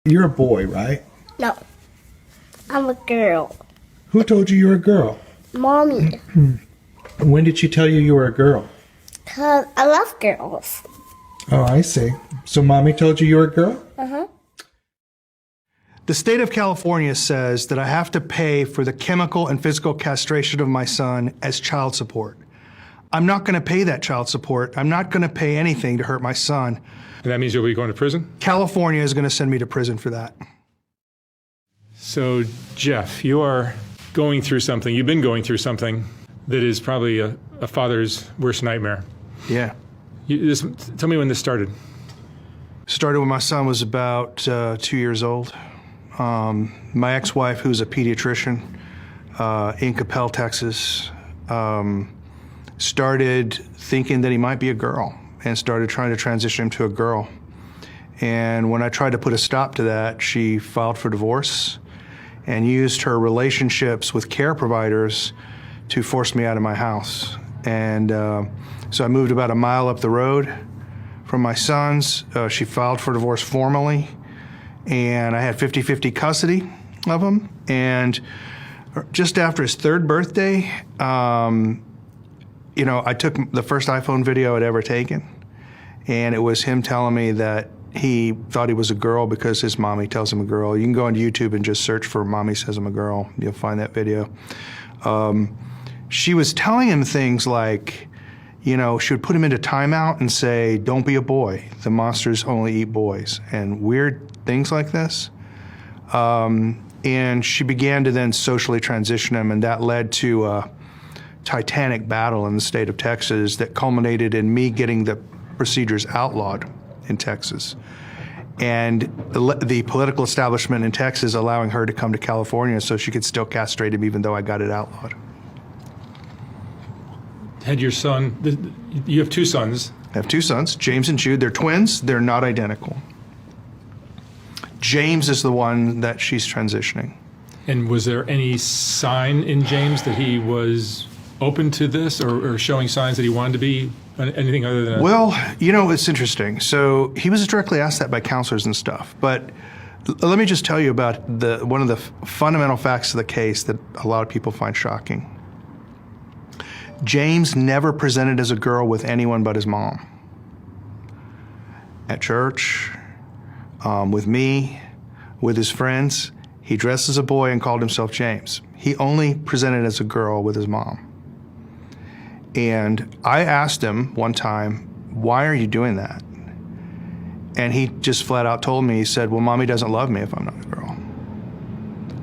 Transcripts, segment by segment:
You're a boy, right? No, I'm a girl. Who told you you were a girl? Mommy, When did she tell you you were a girl? 'cause I love girls. Oh, I see. So mommy told you you were a girl? Uh-huh. The state of California says that I have to pay for the chemical and physical castration of my son as child support. I'm not going to pay that child support. I'm not going to pay anything to hurt my son. And that means you'll be going to prison? California is going to send me to prison for that. So, Jeff, you are going through something, you've been going through something that is probably a father's worst nightmare. Yeah. Tell me when this started. Started when my son was about 2 years old. My ex-wife, who's a pediatrician in Capel, Texas, started thinking that he might be a girl and started trying to transition him to a girl. And when I tried to put a stop to that, she filed for divorce and used her relationships with care providers to force me out of my house. And so I moved about a mile up the road from my sons. She filed for divorce formally, and I had 50-50 custody of him. And just after his third birthday, you know, I took the first iPhone video I'd ever taken, and it was him telling me that he thought he was a girl because his mommy tells him a girl. You can go on YouTube and just search for "Mommy Says I'm a Girl." You'll find that video. She was telling him things like, you know, she would put him into timeout and say, "Don't be a boy. The monsters only eat boys," and weird things like this. And she began to then socially transition him, and that led to a titanic battle in the state of Texas that culminated in me getting the procedures outlawed in Texas. And the political establishment in Texas allowing her to come to California so she could still castrate him even though I got it outlawed. Had your son, you have two sons. I have two sons, James and Jude. They're twins. They're not identical. James is the one that she's transitioning. And was there any sign in James that he was open to this or showing signs that he wanted to be anything other than Well, you know, it's interesting. So he was directly asked that by counselors and stuff. But let me just tell you about one of the fundamental facts of the case that a lot of people find shocking. James never presented as a girl with anyone but his mom. At church, with me, with his friends, he dressed as a boy and called himself James. He only presented as a girl with his mom. And I asked him one time, "Why are you doing that?" And he just flat out told me, he said, "Well, mommy doesn't love me if I'm not a girl."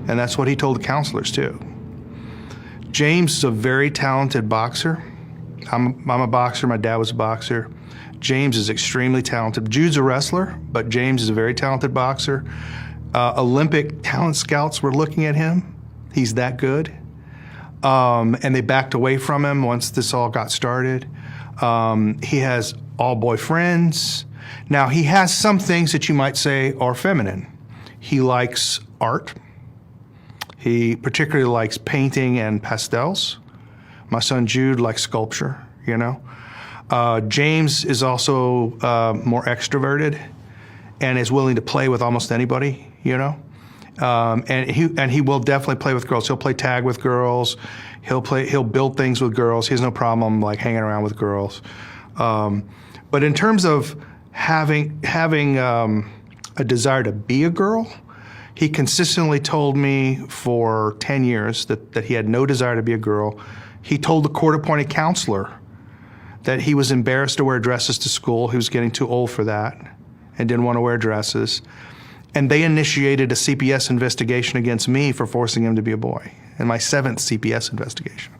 And that's what he told the counselors too. James is a very talented boxer. I'm a boxer, my dad was a boxer. James is extremely talented. Jude's a wrestler, but James is a very talented boxer. Olympic talent scouts were looking at him. He's that good. And they backed away from him once this all got started. He has all boyfriends. Now, he has some things that you might say are feminine. He likes art. He particularly likes painting and pastels. My son Jude likes sculpture, you know. James is also more extroverted and is willing to play with almost anybody, you know. And he will definitely play with girls. He'll play tag with girls. He'll build things with girls. He has no problem like hanging around with girls. But in terms of having a desire to be a girl, he consistently told me for 10 years that he had no desire to be a girl. He told the court-appointed counselor that he was embarrassed to wear dresses to school. He was getting too old for that and didn't want to wear dresses. And they initiated a CPS investigation against me for forcing him to be a boy, in my 7th CPS investigation.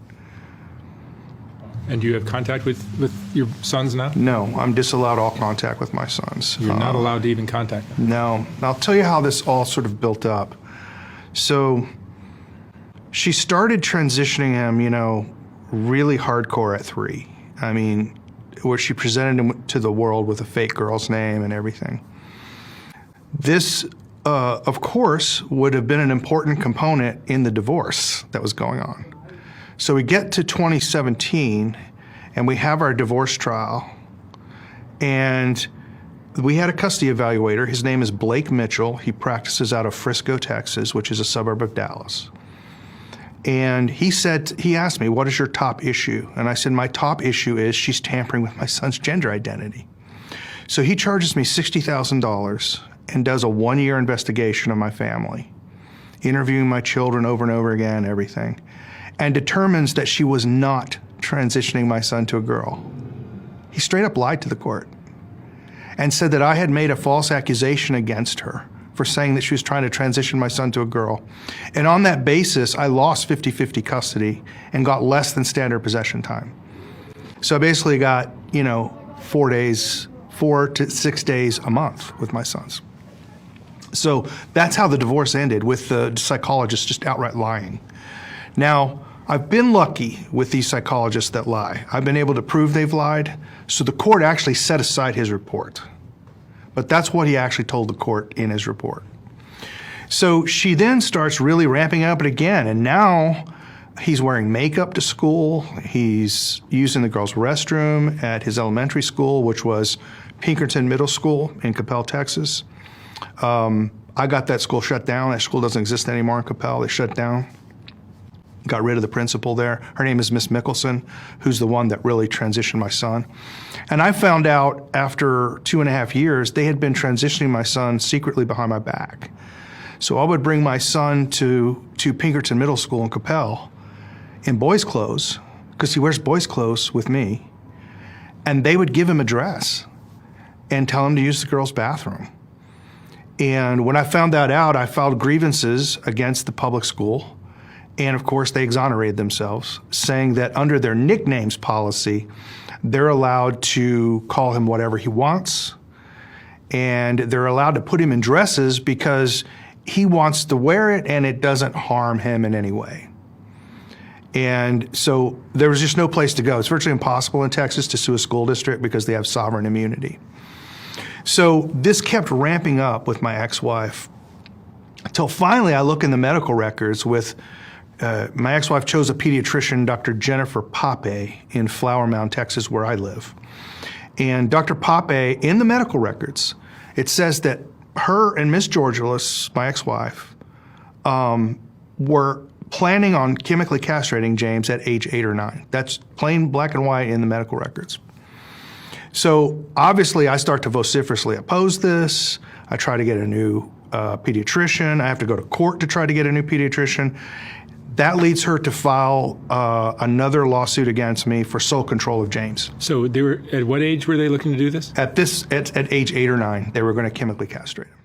And do you have contact with your sons now? No, I'm disallowed all contact with my sons. You're not allowed to even contact them? No. I'll tell you how this all sort of built up. So she started transitioning him, you know, really hardcore at 3. I mean, where she presented him to the world with a fake girl's name and everything. This, of course, would have been an important component in the divorce that was going on. So we get to 2017, and we have our divorce trial, and we had a custody evaluator. His name is Blake Mitchell. He practices out of Frisco, Texas, which is a suburb of Dallas. And he asked me, what is your top issue? And I said, my top issue is she's tampering with my son's gender identity. So he charges me $60,000 and does a 1-year investigation of my family, interviewing my children over and over again, everything, and determines that she was not transitioning my son to a girl. He straight up lied to the court and said that I had made a false accusation against her for saying that she was trying to transition my son to a girl. And on that basis, I lost 50-50 custody and got less than standard possession time. So I basically got, 4 to 6 days a month with my sons. So that's how the divorce ended, with the psychologist just outright lying. Now, I've been lucky with these psychologists that lie. I've been able to prove they've lied, so the court actually set aside his report. But that's what he actually told the court in his report. So she then starts really ramping up it again, and now he's wearing makeup to school. He's using the girls' restroom at his elementary school, which was Pinkerton Middle School in Coppell, Texas. I got that school shut down. That school doesn't exist anymore in Coppell. They shut down. Got rid of the principal there. Her name is Miss Mickelson, who's the one that really transitioned my son. And I found out after 2.5 years, they had been transitioning my son secretly behind my back. So I would bring my son to Pinkerton Middle School in Coppell in boys' clothes, because he wears boys' clothes with me, and they would give him a dress and tell him to use the girls' bathroom. And when I found that out, I filed grievances against the public school. And of course, they exonerated themselves, saying that under their nicknames policy, they're allowed to call him whatever he wants. And they're allowed to put him in dresses because he wants to wear it and it doesn't harm him in any way. And so there was just no place to go. It's virtually impossible in Texas to sue a school district because they have sovereign immunity. So this kept ramping up with my ex-wife until finally I look in the medical records with my ex-wife chose a pediatrician, Dr. Jennifer Pape, in Flower Mound, Texas, where I live. And Dr. Pape, in the medical records, it says that her and Miss Georgelis, my ex-wife, were planning on chemically castrating James at age 8 or 9. That's plain black and white in the medical records. So obviously I start to vociferously oppose this. I try to get a new pediatrician. I have to go to court to try to get a new pediatrician. That leads her to file another lawsuit against me for sole control of James. So they were at what age were they looking to do this? At age 8 or 9, they were going to chemically castrate him.